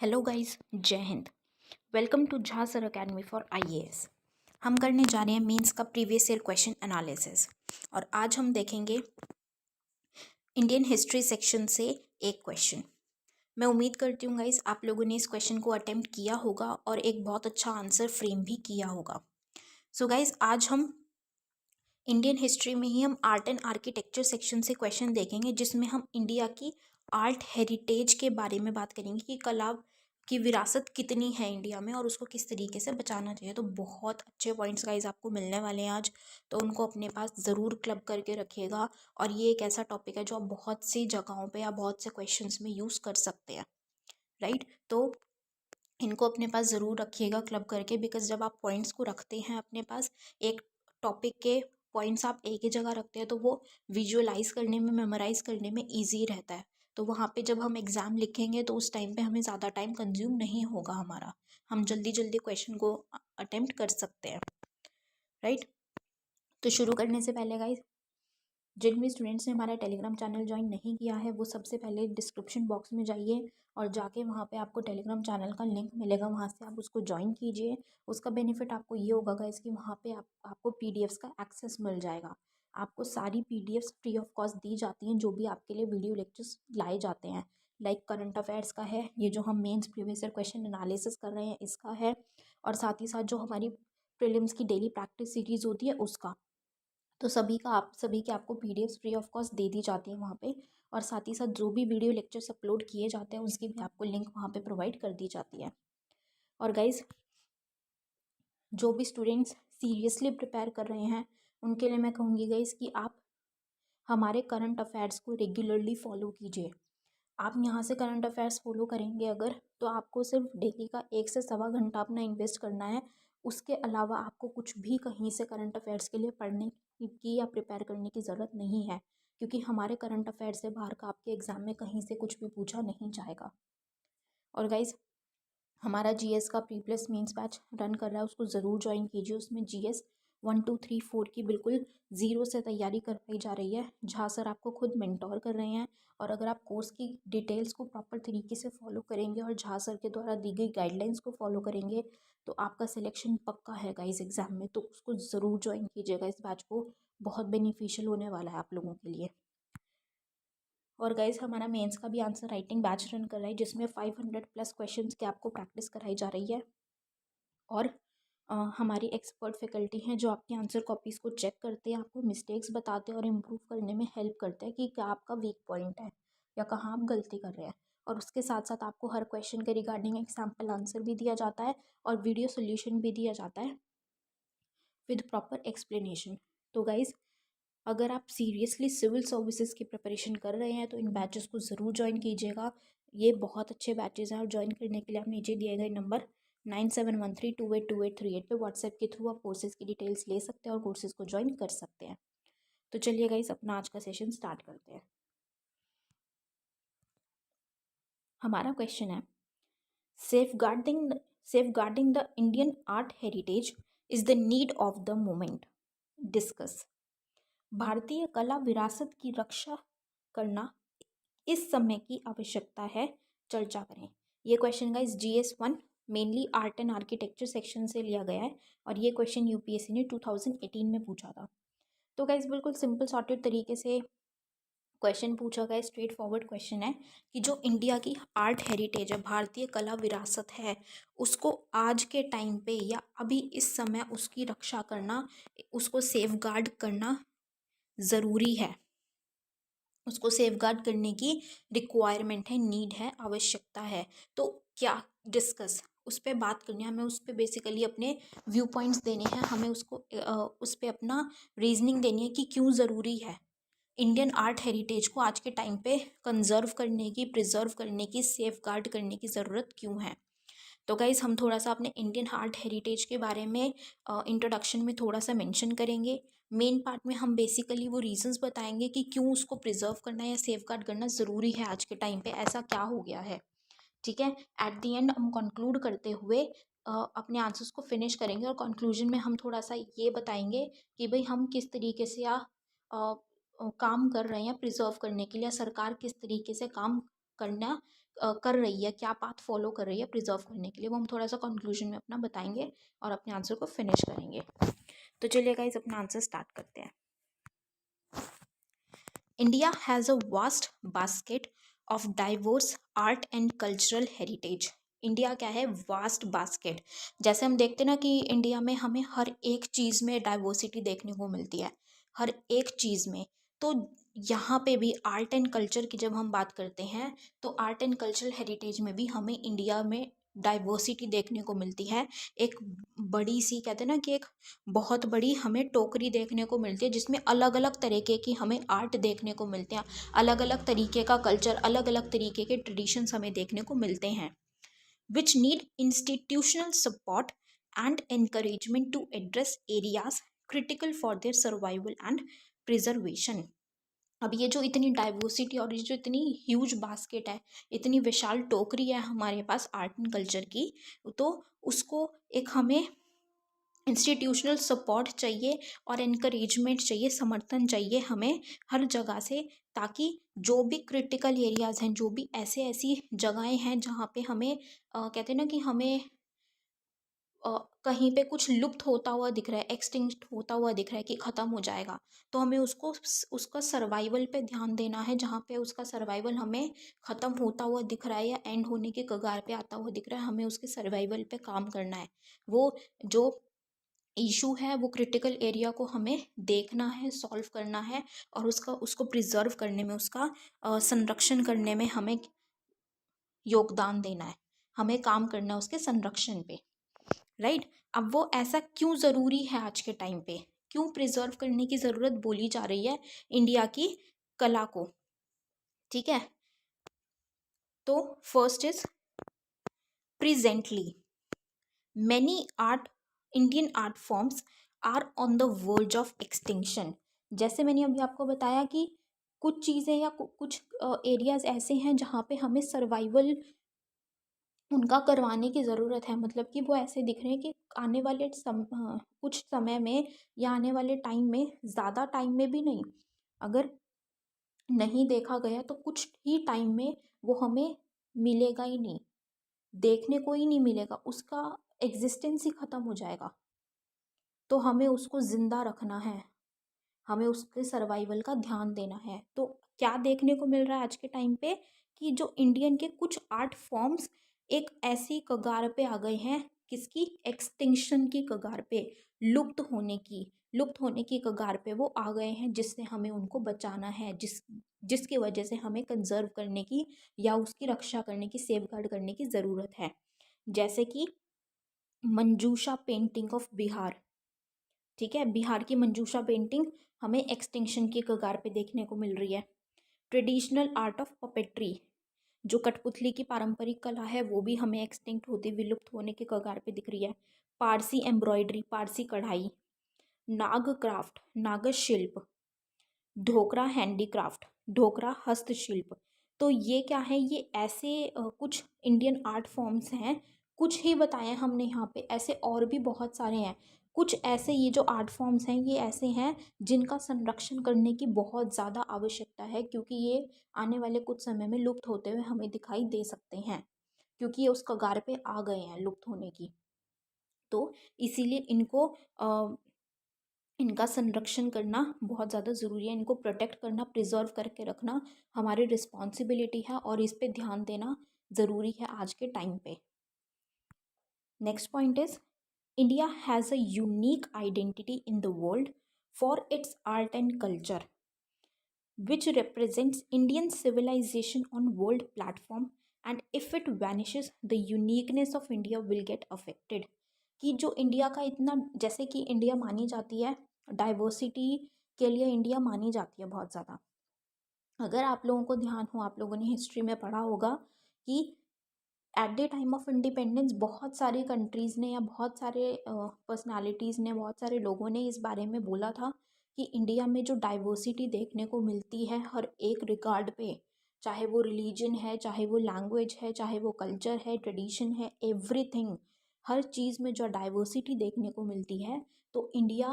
Hello guys, Jai Hind. Welcome to Jha sir academy for IAS. हम करने जा रहे हैं मेंस का प्रीवियस ईयर क्वेश्चन एनालिसिस और आज हम देखेंगे इंडियन हिस्ट्री सेक्शन से एक क्वेश्चन। मैं उम्मीद करती हूँ गाइस आप लोगों ने इस क्वेश्चन को अटेम्प्ट किया होगा और एक बहुत अच्छा आंसर फ्रेम भी किया होगा। सो गाइस आज हम इंडियन हिस्ट्री में ही हम आर्ट एंड आर्किटेक्चर सेक्शन से क्वेश्चन देखेंगे जिसमें हम इंडिया की आर्ट हेरिटेज के बारे में बात करेंगे कि कला की विरासत कितनी है इंडिया में और उसको किस तरीके से बचाना चाहिए। तो बहुत अच्छे पॉइंट्स गाइज आपको मिलने वाले हैं आज, तो उनको अपने पास ज़रूर क्लब करके रखिएगा। और ये एक ऐसा टॉपिक है जो आप बहुत सी जगहों पे या बहुत से क्वेश्चंस में यूज़ कर सकते हैं, राइट। तो इनको अपने पास ज़रूर रखिएगा क्लब करके, बिकॉज जब आप पॉइंट्स को रखते हैं अपने पास, एक टॉपिक के पॉइंट्स आप एक ही जगह रखते हैं तो वो विजुअलाइज करने में, मेमोराइज करने में ईजी रहता है। तो वहाँ पे जब हम एग्ज़ाम लिखेंगे तो उस टाइम पे हमें ज़्यादा टाइम कंज्यूम नहीं होगा हमारा, हम जल्दी जल्दी क्वेश्चन को अटेम्प्ट कर सकते हैं, राइट। तो शुरू करने से पहले गाइज, जिन भी स्टूडेंट्स ने हमारा टेलीग्राम चैनल ज्वाइन नहीं किया है वो सबसे पहले डिस्क्रिप्शन बॉक्स में जाइए और जाके वहाँ पे आपको टेलीग्राम चैनल का लिंक मिलेगा, वहाँ से आप उसको ज्वाइन कीजिए। उसका बेनिफिट आपको ये होगा गाइस कि वहाँ पे आपको पीडीएफ्स का एक्सेस मिल जाएगा। आपको सारी पीडीएफ्स फ्री ऑफ कॉस्ट दी जाती हैं जो भी आपके लिए वीडियो लेक्चर्स लाए जाते हैं। लाइक करंट अफेयर्स का है, ये जो हम mains previous year question analysis कर रहे हैं इसका है, और साथ ही साथ जो हमारी प्रीलिम्स की डेली प्रैक्टिस सीरीज होती है उसका। तो सभी के आपको पीडीएफ्स फ्री ऑफ कॉस्ट दे दी जाती है वहाँ पे, और साथ ही साथ जो भी वीडियो लेक्चर्स अपलोड किए जाते हैं उसकी भी आपको लिंक वहाँ पे प्रोवाइड कर दी जाती है। और गाइज, जो भी स्टूडेंट्स सीरियसली प्रिपेयर कर रहे हैं उनके लिए मैं कहूँगी गाइज कि आप हमारे करंट अफेयर्स को रेगुलरली फॉलो कीजिए। आप यहाँ से करंट अफेयर्स फॉलो करेंगे अगर, तो आपको सिर्फ डेली का 1 से 1.25 घंटा अपना इन्वेस्ट करना है। उसके अलावा आपको कुछ भी कहीं से करंट अफेयर्स के लिए पढ़ने की या प्रिपेयर करने की ज़रूरत नहीं है, क्योंकि हमारे करंट अफेयर्स से बाहर का आपके एग्ज़ाम में कहीं से कुछ भी पूछा नहीं जाएगा। और गाइज़, हमारा जीएस का pre plus mains batch run कर रहा है, उसको ज़रूर ज्वाइन कीजिए। उसमें जीएस 1 2 3 4 की बिल्कुल ज़ीरो से तैयारी करवाई जा रही है। झा सर आपको खुद मेंटोर कर रहे हैं, और अगर आप कोर्स की डिटेल्स को प्रॉपर तरीके से फॉलो करेंगे और झा सर के द्वारा दी गई गाइडलाइंस को फॉलो करेंगे तो आपका सिलेक्शन पक्का है गाइस एग्ज़ाम में। तो उसको ज़रूर ज्वाइन कीजिएगा, इस बैच को बहुत बेनिफिशियल होने वाला है आप लोगों के लिए। और गाइज, हमारा मेंस का भी आंसर राइटिंग बैच रन कर रहा है जिसमें 500+ क्वेश्चंस की आपको प्रैक्टिस कराई जा रही है। और हमारी एक्सपर्ट फैकल्टी हैं जो आपकी आंसर कॉपीज़ को चेक करते हैं, आपको मिस्टेक्स बताते हैं और इम्प्रूव करने में हेल्प करते हैं कि क्या आपका वीक पॉइंट है या कहाँ आप गलती कर रहे हैं। और उसके साथ साथ आपको हर क्वेश्चन के रिगार्डिंग एक सैम्पल आंसर भी दिया जाता है और वीडियो सोल्यूशन भी दिया जाता है विद प्रॉपर एक्सप्लेनेशन। तो गाइज़, अगर आप सीरियसली सिविल सर्विसेज की प्रिपरेशन कर रहे हैं तो इन बैचेस को ज़रूर ज्वाइन कीजिएगा। ये बहुत अच्छे बैचेस हैं और ज्वाइन करने के लिए आप नीचे दिए गए नंबर 9713282838 पे व्हाट्सएप के थ्रू आप कोर्सेज़ की डिटेल्स ले सकते हैं और कोर्सेज़ को ज्वाइन कर सकते हैं। तो चलिए गाइस, अपना आज का सेशन स्टार्ट करते हैं। हमारा क्वेश्चन है, safeguarding safeguarding the Indian art heritage is the need of the moment. Discuss. भारतीय कला विरासत की रक्षा करना इस समय की आवश्यकता है, चर्चा करें। ये question guys GS1 mainly art and architecture section से लिया गया है और ये क्वेश्चन यूपीएससी ने 2018 में पूछा था। तो गाइस, बिल्कुल सिंपल सॉर्टेड तरीके से क्वेश्चन पूछा गया, स्ट्रेट फॉरवर्ड क्वेश्चन है कि जो इंडिया की आर्ट हेरिटेज है, भारतीय कला विरासत है, उसको आज के टाइम पे या अभी इस समय उसकी रक्षा करना, उसको सेफगार्ड करना ज़रूरी है। उसको सेफगार्ड करने की रिक्वायरमेंट है, नीड है, आवश्यकता है। तो क्या डिस्कस उस पर बात करनी है हमें, उस पर बेसिकली अपने व्यू पॉइंट्स देने हैं हमें, उसको उस पर अपना रीजनिंग देनी है कि क्यों ज़रूरी है इंडियन आर्ट हेरिटेज को आज के टाइम पे कंजर्व करने की, प्रिजर्व करने की, सेफगार्ड करने की ज़रूरत क्यों है। तो गाइज़, हम थोड़ा सा अपने इंडियन आर्ट हेरिटेज के बारे में इंट्रोडक्शन में थोड़ा सा मेंशन करेंगे। मेन पार्ट में हम बेसिकली वो रीजंस बताएंगे कि क्यों उसको प्रिजर्व करना या सेफगार्ड करना ज़रूरी है आज के टाइम पे, ऐसा क्या हो गया है, ठीक है। एट द एंड हम कंक्लूड करते हुए अपने आंसर्स को फिनिश करेंगे और कंक्लूजन में हम थोड़ा सा ये बताएंगे कि भाई हम किस तरीके से काम कर रहे हैं प्रिजर्व करने के लिए, सरकार किस तरीके से काम करना कर रही है, क्या पाथ फॉलो कर रही है प्रिजर्व करने के लिए, वो हम थोड़ा सा कंक्लूजन में अपना बताएंगे और अपने आंसर को फिनिश करेंगे। तो चलिए गाइस अपना आंसर स्टार्ट करते हैं। India has a vast basket of diverse art and cultural heritage. India क्या है? Vast basket. जैसे हम देखते हैं ना कि इंडिया में हमें हर एक चीज़ में डाइवर्सिटी देखने को मिलती है, हर एक चीज़ में। तो यहाँ पे भी आर्ट एंड कल्चर की जब हम बात करते हैं तो आर्ट एंड कल्चरल हेरिटेज में भी हमें इंडिया में डाइवर्सिटी देखने को मिलती है। एक बड़ी सी, कहते हैं ना कि एक बहुत बड़ी हमें टोकरी देखने को मिलती है जिसमें अलग अलग तरीके की हमें आर्ट देखने को मिलते हैं, अलग अलग तरीके का कल्चर, अलग अलग तरीके के ट्रेडिशंस हमें देखने को मिलते हैं, which need institutional support and encouragement to address areas critical for their survival and preservation। अब ये जो इतनी डाइवर्सिटी और ये जो इतनी ह्यूज बास्केट है, इतनी विशाल टोकरी है हमारे पास आर्ट एंड कल्चर की, तो उसको एक हमें इंस्टीट्यूशनल सपोर्ट चाहिए और इनकरेजमेंट चाहिए, समर्थन चाहिए हमें हर जगह से, ताकि जो भी क्रिटिकल एरियाज़ हैं, जो भी ऐसे ऐसी जगहें हैं जहाँ पे हमें कहते हैं ना कि हमें कहीं पे कुछ लुप्त होता हुआ दिख रहा है, एक्सटिंक्ट होता हुआ दिख रहा है कि ख़त्म हो जाएगा, तो हमें उसको उसका सर्वाइवल पे ध्यान देना है। जहाँ पे उसका सर्वाइवल हमें ख़त्म होता हुआ दिख रहा है या एंड होने के कगार पे आता हुआ दिख रहा है, हमें उसके सर्वाइवल पे काम करना है। वो जो इशू है, वो क्रिटिकल एरिया को हमें देखना है, सॉल्व करना है और उसको प्रिजर्व करने में, उसका संरक्षण करने में हमें योगदान देना है, हमें काम करना है उसके संरक्षण पे, राइट। अब वो ऐसा क्यों ज़रूरी है आज के टाइम पे, क्यों प्रिजर्व करने की ज़रूरत बोली जा रही है इंडिया की कला को? ठीक है, तो first is presently many art Indian art forms are on the verge of extinction. जैसे मैंने अभी आपको बताया कि कुछ चीज़ें या कुछ एरियाज ऐसे हैं जहाँ पे हमें सर्वाइवल उनका करवाने की ज़रूरत है, मतलब कि वो ऐसे दिख रहे हैं कि आने वाले कुछ समय में या आने वाले टाइम में, ज़्यादा टाइम में भी नहीं, अगर नहीं देखा गया तो कुछ ही टाइम में वो हमें मिलेगा ही नहीं, देखने को ही नहीं मिलेगा, उसका एग्जिस्टेंस ही ख़त्म हो जाएगा। तो हमें उसको ज़िंदा रखना है, हमें उसके सर्वाइवल का ध्यान देना है। तो क्या देखने को मिल रहा है आज के टाइम पे कि जो इंडियन के कुछ आर्ट फॉर्म्स एक ऐसी कगार पे आ गए हैं, किसकी? एक्सटिंक्शन की कगार पे, लुप्त होने की कगार पे वो आ गए हैं, जिससे हमें उनको बचाना है, जिसकी वजह से हमें कंजर्व करने की या उसकी रक्षा करने की, सेफगार्ड करने की ज़रूरत है। जैसे कि मंजूषा पेंटिंग ऑफ बिहार, ठीक है, बिहार की मंजूषा पेंटिंग हमें एक्सटिंक्शन की कगार पे देखने को मिल रही है। ट्रेडिशनल आर्ट ऑफ पपेट्री, जो कठपुतली की पारंपरिक कला है, वो भी हमें एक्सटिंक्ट होती, विलुप्त होने के कगार पे दिख रही है। पारसी एम्ब्रॉयडरी, पारसी कढ़ाई, नाग क्राफ्ट, नागज शिल्प, ढोकरा हैंडीक्राफ्ट, ढोकरा हस्तशिल्प। तो ये क्या है? ये ऐसे कुछ इंडियन आर्ट फॉर्म्स हैं, कुछ ही बताए हमने यहाँ पे, ऐसे और भी बहुत सारे हैं। कुछ ऐसे ये जो आर्ट फॉर्म्स हैं ये ऐसे हैं जिनका संरक्षण करने की बहुत ज़्यादा आवश्यकता है, क्योंकि ये आने वाले कुछ समय में लुप्त होते हुए हमें दिखाई दे सकते हैं, क्योंकि ये उस कगार पे आ गए हैं लुप्त होने की। तो इसीलिए इनका संरक्षण करना बहुत ज़्यादा ज़रूरी है, इनको प्रोटेक्ट करना, प्रिजर्व करके रखना हमारी रिस्पॉन्सिबिलिटी है और इस पे ध्यान देना ज़रूरी है आज के टाइम पे। Next point is India has a unique identity in the world for its art and culture which represents Indian civilization on world platform, and if it vanishes the uniqueness of India will get affected। कि जो India का इतना, जैसे कि India मानी जाती है diversity के लिए, इंडिया मानी जाती है बहुत ज़्यादा। अगर आप लोगों को ध्यान हो, आप लोगों ने हिस्ट्री में पढ़ा होगा कि at the time of independence बहुत सारी कंट्रीज़ ने या बहुत सारे पर्सनालिटीज़ ने, बहुत सारे लोगों ने इस बारे में बोला था कि इंडिया में जो डाइवर्सिटी देखने को मिलती है हर एक रिगार्ड पे, चाहे वो रिलीजन है, चाहे वो लैंग्वेज है, चाहे वो कल्चर है, ट्रेडिशन है, एवरीथिंग, हर चीज़ में जो डाइवर्सिटी देखने को मिलती है, तो इंडिया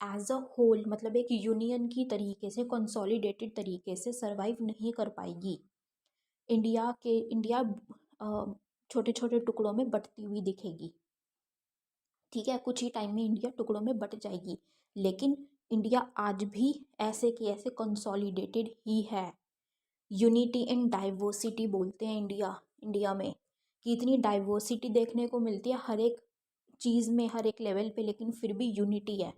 एज अ होल, मतलब एक यूनियन की तरीके से, कंसोलिडेटेड तरीके से सर्वाइव नहीं कर पाएगी। इंडिया छोटे छोटे टुकड़ों में बंटती हुई दिखेगी। ठीक है, कुछ ही टाइम में इंडिया टुकड़ों में बंट जाएगी, लेकिन इंडिया आज भी ऐसे के ऐसे कंसोलिडेटेड ही है। यूनिटी इन डाइवर्सिटी बोलते हैं इंडिया में, कि इतनी डाइवर्सिटी देखने को मिलती है हर एक चीज़ में, हर एक लेवल पे, लेकिन फिर भी यूनिटी है।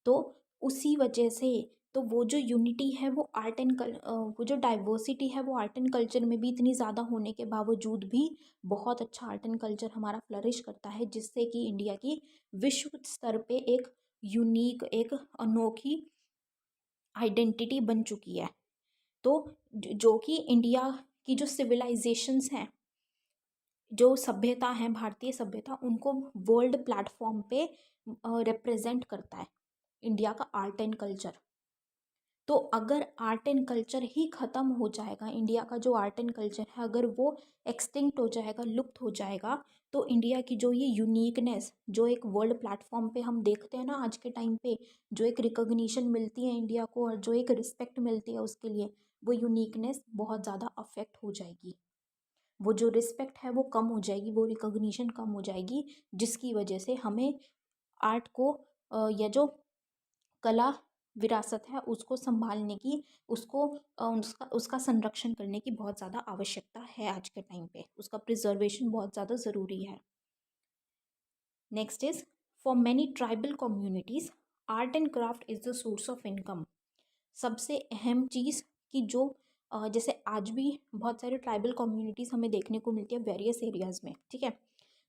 तो उसी वजह से, तो वो जो यूनिटी है वो वो जो डाइवर्सिटी है वो आर्ट एंड कल्चर में भी इतनी ज़्यादा होने के बावजूद भी बहुत अच्छा आर्ट एंड कल्चर हमारा फ्लरिश करता है, जिससे कि इंडिया की विश्व स्तर पे एक यूनिक, एक अनोखी आइडेंटिटी बन चुकी है। तो जो कि इंडिया की जो सिविलाइजेशंस हैं, जो सभ्यता है, भारतीय सभ्यता, उनको वर्ल्ड प्लेटफॉर्म पे रिप्रेजेंट करता है इंडिया का आर्ट एंड कल्चर। तो अगर आर्ट एंड कल्चर ही ख़त्म हो जाएगा, इंडिया का जो आर्ट एंड कल्चर है अगर वो एक्सटिंक्ट हो जाएगा, लुप्त हो जाएगा, तो इंडिया की जो ये यूनिकनेस, जो एक वर्ल्ड प्लेटफॉर्म पे हम देखते हैं ना आज के टाइम पे, जो एक रिकॉग्निशन मिलती है इंडिया को और जो एक रिस्पेक्ट मिलती है उसके लिए, वो यूनिकनेस बहुत ज़्यादा अफेक्ट हो जाएगी। वो जो रिस्पेक्ट है वो कम हो जाएगी, वो रिकॉग्निशन कम हो जाएगी, जिसकी वजह से हमें आर्ट को या जो कला विरासत है उसको संभालने की, उसको उसका संरक्षण करने की बहुत ज़्यादा आवश्यकता है आज के टाइम पे, उसका प्रिजर्वेशन बहुत ज़्यादा ज़रूरी है। Next is, for many tribal communities art and craft is the source of income. सबसे अहम चीज़ कि जो जैसे आज भी बहुत सारे ट्राइबल कम्युनिटीज़ हमें देखने को मिलती है वेरियस एरियाज़ में। ठीक है,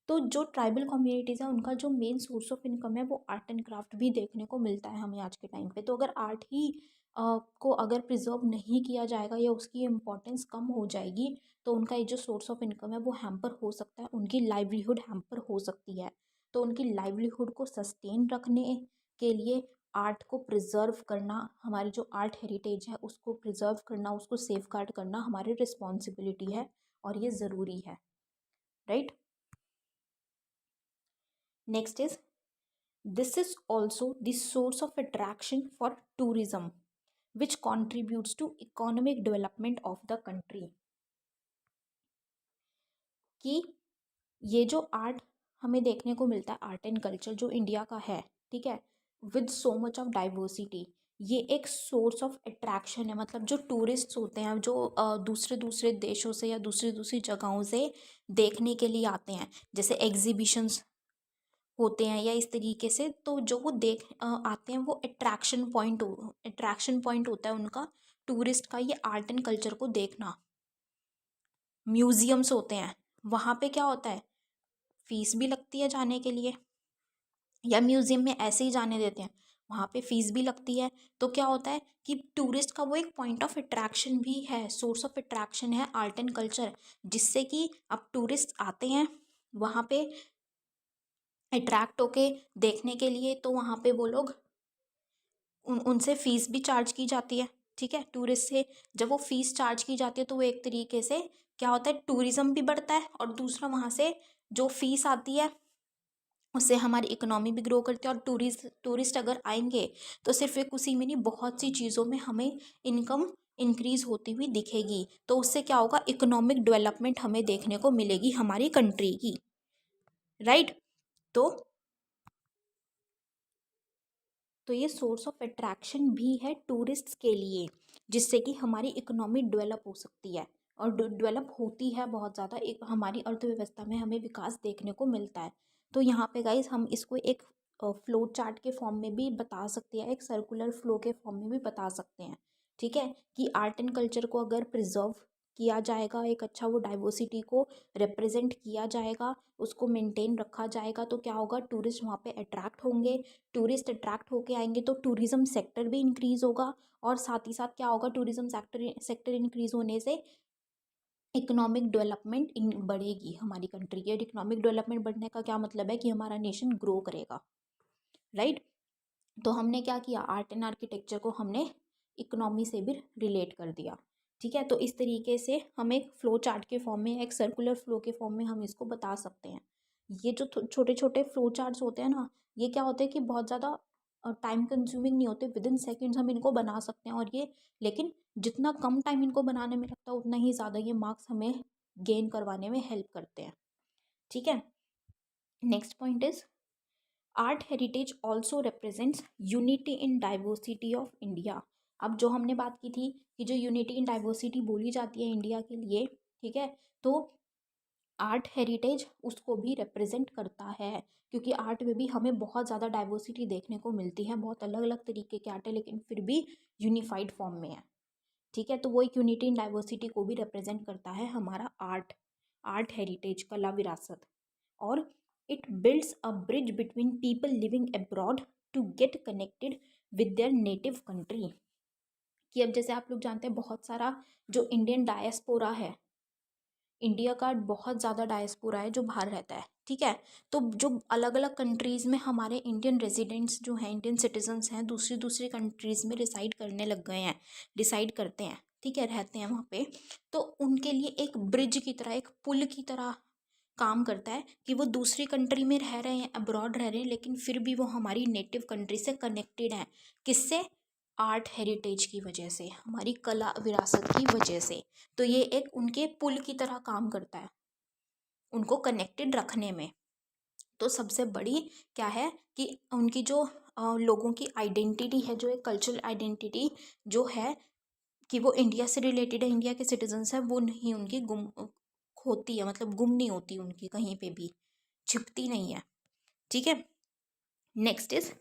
तो जो ट्राइबल कम्युनिटीज़ है उनका जो मेन सोर्स ऑफ इनकम है वो आर्ट एंड क्राफ्ट भी देखने को मिलता है हमें आज के टाइम पे। तो अगर आर्ट ही को अगर प्रिजर्व नहीं किया जाएगा या उसकी इम्पोर्टेंस कम हो जाएगी, तो उनका ये जो सोर्स ऑफ इनकम है वो हैम्पर हो सकता है, उनकी लाइवलीहुड हैम्पर हो सकती है। तो उनकी लाइवलीहुड को सस्टेन रखने के लिए आर्ट को प्रिजर्व करना, हमारी जो आर्ट हेरिटेज है उसको प्रिजर्व करना, उसको सेफगार्ड करना हमारी रिस्पॉन्सिबिलिटी है और ये ज़रूरी है, right. Next is, this is also the source of attraction for tourism which contributes to economic development of the country। कि ये जो आर्ट हमें देखने को मिलता है, आर्ट एंड कल्चर जो इंडिया का है, ठीक है, with so much of diversity, ये एक सोर्स ऑफ अट्रैक्शन है। मतलब जो टूरिस्ट्स होते हैं, जो दूसरे दूसरे देशों से या दूसरी दूसरी जगहों से देखने के लिए आते हैं, जैसे एग्जीबिशंस होते हैं या इस तरीके से, तो जो वो आते हैं वो अट्रैक्शन पॉइंट होता है उनका, टूरिस्ट का, ये आर्ट एंड कल्चर को देखना। म्यूजियम्स होते हैं, वहाँ पे क्या होता है, फीस भी लगती है जाने के लिए, या म्यूजियम में ऐसे ही जाने देते हैं, वहाँ पे फीस भी लगती है। तो क्या होता है कि टूरिस्ट का वो एक पॉइंट ऑफ अट्रैक्शन भी है, सोर्स ऑफ अट्रैक्शन है आर्ट एंड कल्चर, जिससे कि अब टूरिस्ट आते हैं वहाँ पे अट्रैक्ट होके देखने के लिए, तो वहाँ पे वो लोग उनसे फ़ीस भी चार्ज की जाती है। ठीक है, टूरिस्ट से जब वो फ़ीस चार्ज की जाती है तो वो एक तरीके से क्या होता है, टूरिज़्म भी बढ़ता है, और दूसरा वहाँ से जो फ़ीस आती है उससे हमारी इकोनॉमी भी ग्रो करती है। और टूरिस्ट अगर आएंगे तो सिर्फ एक उसी में नहीं, बहुत सी चीज़ों में हमें इनकम इंक्रीज़ होती हुई दिखेगी। तो उससे क्या होगा, इकोनॉमिक डेवलपमेंट हमें देखने को मिलेगी हमारी कंट्री की, राइट। तो ये सोर्स ऑफ अट्रैक्शन भी है टूरिस्ट्स के लिए, जिससे कि हमारी इकोनॉमी डेवलप हो सकती है, और डेवलप होती है बहुत ज़्यादा, एक हमारी अर्थव्यवस्था में हमें विकास देखने को मिलता है। तो यहाँ पे गाइस हम इसको एक फ्लो चार्ट के फॉर्म में भी बता सकते हैं, एक सर्कुलर फ्लो के फॉर्म में भी बता सकते हैं। ठीक है, कि आर्ट एंड कल्चर को अगर प्रिजर्व किया जाएगा, एक अच्छा वो डाइवर्सिटी को रिप्रेजेंट किया जाएगा, उसको मेंटेन रखा जाएगा, तो क्या होगा, टूरिस्ट वहाँ पे अट्रैक्ट होंगे। टूरिस्ट अट्रैक्ट होके आएंगे तो टूरिज़्म सेक्टर भी इंक्रीज़ होगा, और साथ ही साथ क्या होगा, टूरिज़्म सेक्टर इंक्रीज़ होने से इकोनॉमिक डेवलपमेंट बढ़ेगी हमारी कंट्री की। और इकोनॉमिक डेवलपमेंट बढ़ने का क्या मतलब है कि हमारा नेशन ग्रो करेगा, राइट। तो हमने क्या किया, आर्ट एंड आर्किटेक्चर को हमने इकोनॉमी से भी रिलेट कर दिया। ठीक है, तो इस तरीके से हम एक फ्लो चार्ट के फॉर्म में, एक सर्कुलर फ्लो के फॉर्म में हम इसको बता सकते हैं। ये जो छोटे छोटे फ्लो चार्ट्स होते हैं ना, ये क्या होते हैं कि बहुत ज़्यादा टाइम कंज्यूमिंग नहीं होते, विद इन सेकेंड्स हम इनको बना सकते हैं। और ये लेकिन जितना कम टाइम इनको बनाने में लगता है उतना ही ज़्यादा ये मार्क्स हमें गेन करवाने में हेल्प करते हैं। ठीक है, next point is art heritage also represents unity in diversity of India. अब जो हमने बात की थी कि जो यूनिटी इन डाइवर्सिटी बोली जाती है इंडिया के लिए, ठीक है, तो आर्ट हेरिटेज उसको भी रिप्रेजेंट करता है, क्योंकि आर्ट में भी हमें बहुत ज़्यादा डाइवर्सिटी देखने को मिलती है, बहुत अलग अलग तरीके के आर्ट है लेकिन फिर भी यूनिफाइड फॉर्म में है। ठीक है, तो वो एक यूनिटी इन डाइवर्सिटी को भी रिप्रेजेंट करता है हमारा आर्ट, आर्ट हेरिटेज, कला विरासत। और it builds a bridge between people living abroad to get connected with their native country. कि अब जैसे आप लोग जानते हैं बहुत सारा जो इंडियन डायस्पोरा है, इंडिया का बहुत ज़्यादा डायस्पोरा है जो बाहर रहता है। ठीक है, तो जो अलग अलग कंट्रीज़ में हमारे इंडियन रेजिडेंट्स जो हैं, इंडियन सिटीजन्स हैं, दूसरी दूसरी कंट्रीज़ में रिसाइड करने लग गए हैं, डिसाइड करते हैं, ठीक है, रहते हैं वहाँ पे। तो उनके लिए एक ब्रिज की तरह, एक पुल की तरह काम करता है कि वो दूसरी कंट्री में रह रहे हैं, अब्रॉड रह रहे हैं, लेकिन फिर भी वो हमारी नेटिव कंट्री से कनेक्टेड हैं। किससे? आर्ट हेरिटेज की वजह से, हमारी कला विरासत की वजह से। तो ये एक उनके पुल की तरह काम करता है उनको कनेक्टेड रखने में। तो सबसे बड़ी क्या है कि उनकी जो लोगों की आइडेंटिटी है, जो एक कल्चरल आइडेंटिटी जो है कि वो इंडिया से रिलेटेड है, इंडिया के सिटीजन्स हैं, वो नहीं उनकी गुम होती है, मतलब गुम नहीं होती उनकी, कहीं पे भी छिपती नहीं है। ठीक है, next is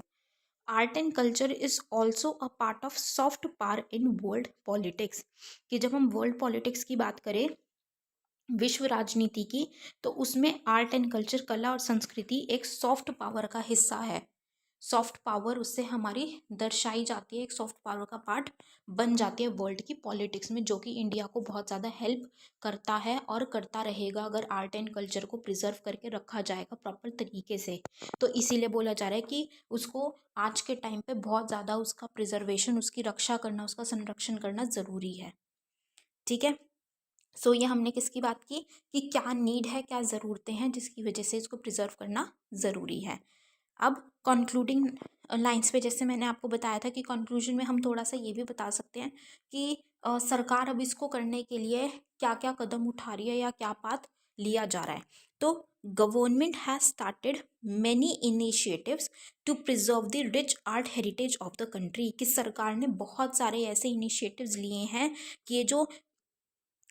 art and culture is also a part of soft power in world politics. कि जब हम वर्ल्ड पॉलिटिक्स की बात करें, विश्व राजनीति की, तो उसमें आर्ट एंड कल्चर, कला और संस्कृति एक सॉफ्ट पावर का हिस्सा है। सॉफ्ट पावर उससे हमारी दर्शाई जाती है, एक सॉफ्ट पावर का पार्ट बन जाती है वर्ल्ड की पॉलिटिक्स में, जो कि इंडिया को बहुत ज़्यादा हेल्प करता है और करता रहेगा अगर आर्ट एंड कल्चर को प्रिजर्व करके रखा जाएगा प्रॉपर तरीके से। तो इसीलिए बोला जा रहा है कि उसको आज के टाइम पे बहुत ज़्यादा उसका प्रिजर्वेशन, उसकी रक्षा करना, उसका संरक्षण करना ज़रूरी है। ठीक है, सो ये हमने किसकी बात की कि क्या नीड है, क्या ज़रूरतें हैं जिसकी वजह से इसको प्रिजर्व करना ज़रूरी है। अब कंक्लूडिंग लाइंस पे, जैसे मैंने आपको बताया था कि कंक्लूजन में हम थोड़ा सा ये भी बता सकते हैं कि सरकार अब इसको करने के लिए क्या क्या कदम उठा रही है या क्या पाथ लिया जा रहा है। तो government has started many initiatives to preserve the rich art heritage of the country. कि सरकार ने बहुत सारे ऐसे इनिशिएटिव्स लिए हैं कि ये जो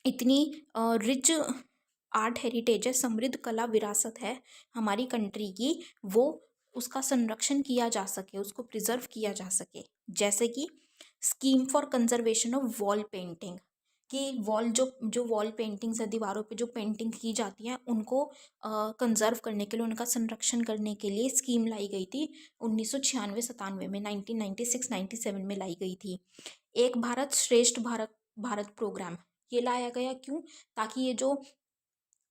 इतनी रिच आर्ट हेरिटेज है, समृद्ध कला विरासत है हमारी कंट्री की, वो उसका संरक्षण किया जा सके, उसको प्रिजर्व किया जा सके। जैसे कि scheme for conservation of wall painting, कि वॉल जो वॉल पेंटिंग्स है, दीवारों पे जो पेंटिंग की जाती हैं, उनको कंजर्व करने के लिए, उनका संरक्षण करने के लिए स्कीम लाई गई थी 1996-97 में, 1996-97 में लाई गई थी। एक भारत श्रेष्ठ भारत भारत प्रोग्राम ये लाया गया, क्यों? ताकि ये जो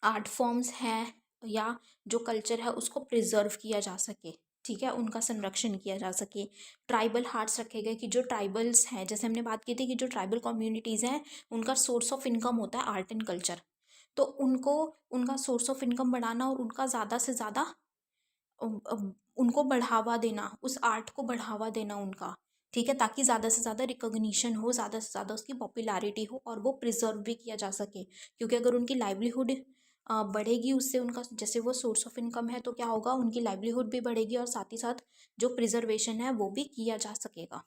आर्ट फॉर्म्स हैं या जो कल्चर है उसको प्रिजर्व किया जा सके, ठीक है, उनका संरक्षण किया जा सके। ट्राइबल हार्ट्स रखे गए कि जो ट्राइबल्स हैं, जैसे हमने बात की थी कि जो ट्राइबल कम्युनिटीज़ हैं उनका सोर्स ऑफ इनकम होता है आर्ट एंड कल्चर। तो उनको उनका सोर्स ऑफ इनकम बढ़ाना और उनका ज़्यादा से ज़्यादा उनको बढ़ावा देना, उस आर्ट को बढ़ावा देना उनका, ठीक है, ताकि ज़्यादा से ज़्यादा रिकॉग्निशन हो, ज़्यादा से ज़्यादा उसकी पॉपुलैरिटी हो और वो प्रिजर्व भी किया जा सके। क्योंकि अगर उनकी लाइवलीहुड बढ़ेगी, उससे उनका जैसे वो सोर्स ऑफ इनकम है, तो क्या होगा, उनकी लाइवलीहुड भी बढ़ेगी और साथ ही साथ जो प्रिजर्वेशन है वो भी किया जा सकेगा।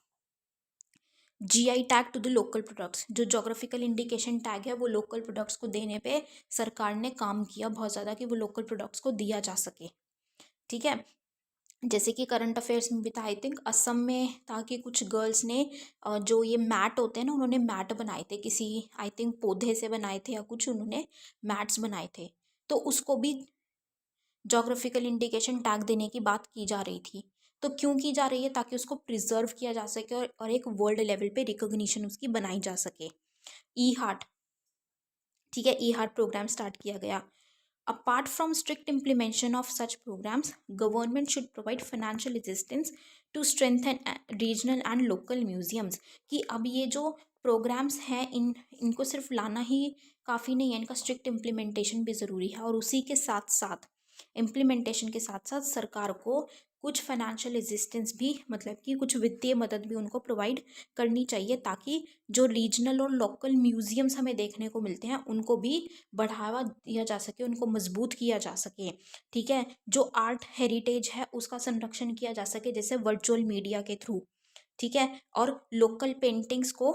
GI tag to the local products, जो जोग्राफिकल इंडिकेशन टैग है वो लोकल प्रोडक्ट्स को देने पे सरकार ने काम किया बहुत ज़्यादा कि वो लोकल प्रोडक्ट्स को दिया जा सके। ठीक है, जैसे कि करंट अफेयर्स में भी था, आई थिंक असम में था कि कुछ गर्ल्स ने जो ये मैट होते हैं ना, उन्होंने मैट बनाए थे किसी, आई थिंक पौधे से बनाए थे या कुछ, उन्होंने मैट्स बनाए थे। तो उसको भी जोग्राफिकल इंडिकेशन टैग देने की बात की जा रही थी। तो क्यों की जा रही है? ताकि उसको प्रिजर्व किया जा सके और एक वर्ल्ड लेवल पे रिकॉग्निशन उसकी बनाई जा सके। ई हार्ट, ठीक है, ई हार्ट प्रोग्राम स्टार्ट किया गया। Apart from strict implementation of such programs, government should provide financial assistance to strengthen regional and local museums। कि अब ये जो प्रोग्राम्स हैं इनको सिर्फ लाना ही काफ़ी नहीं है, इनका स्ट्रिक्ट इम्प्लीमेंटेशन भी ज़रूरी है। और उसी के साथ साथ इम्प्लीमेंटेशन के साथ साथ सरकार को कुछ फाइनेंशियल असिस्टेंस भी, मतलब कि कुछ वित्तीय मदद भी उनको प्रोवाइड करनी चाहिए, ताकि जो रीजनल और लोकल म्यूजियम्स हमें देखने को मिलते हैं उनको भी बढ़ावा दिया जा सके, उनको मजबूत किया जा सके। ठीक है, जो आर्ट हेरिटेज है उसका संरक्षण किया जा सके, जैसे वर्चुअल मीडिया के थ्रू। ठीक है, और लोकल पेंटिंग्स को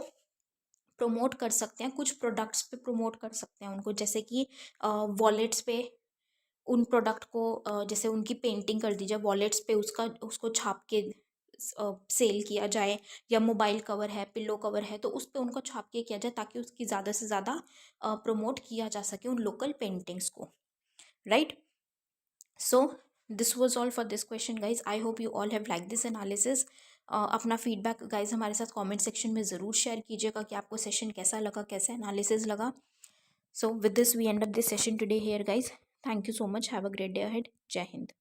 प्रमोट कर सकते हैं, कुछ प्रोडक्ट्स पे प्रमोट कर सकते हैं उनको, जैसे कि वॉलेट्स पे उन प्रोडक्ट को जैसे उनकी पेंटिंग कर दी जाए वॉलेट्स पे, उसका उसको छाप के सेल किया जाए, या मोबाइल कवर है, पिल्लो कवर है, तो उस पे उनको छाप के किया जाए, ताकि उसकी ज़्यादा से ज़्यादा प्रमोट किया जा सके उन लोकल पेंटिंग्स को, right. So this was all for this question guys. I hope you all have like this analysis. अपना फीडबैक गाइज हमारे साथ कमेंट सेक्शन में ज़रूर शेयर कीजिएगा कि आपको सेशन कैसा लगा, कैसा एनालिसिस लगा। So with this we end up this session today here guys. Thank you so much. Have a great day ahead. Jai Hind.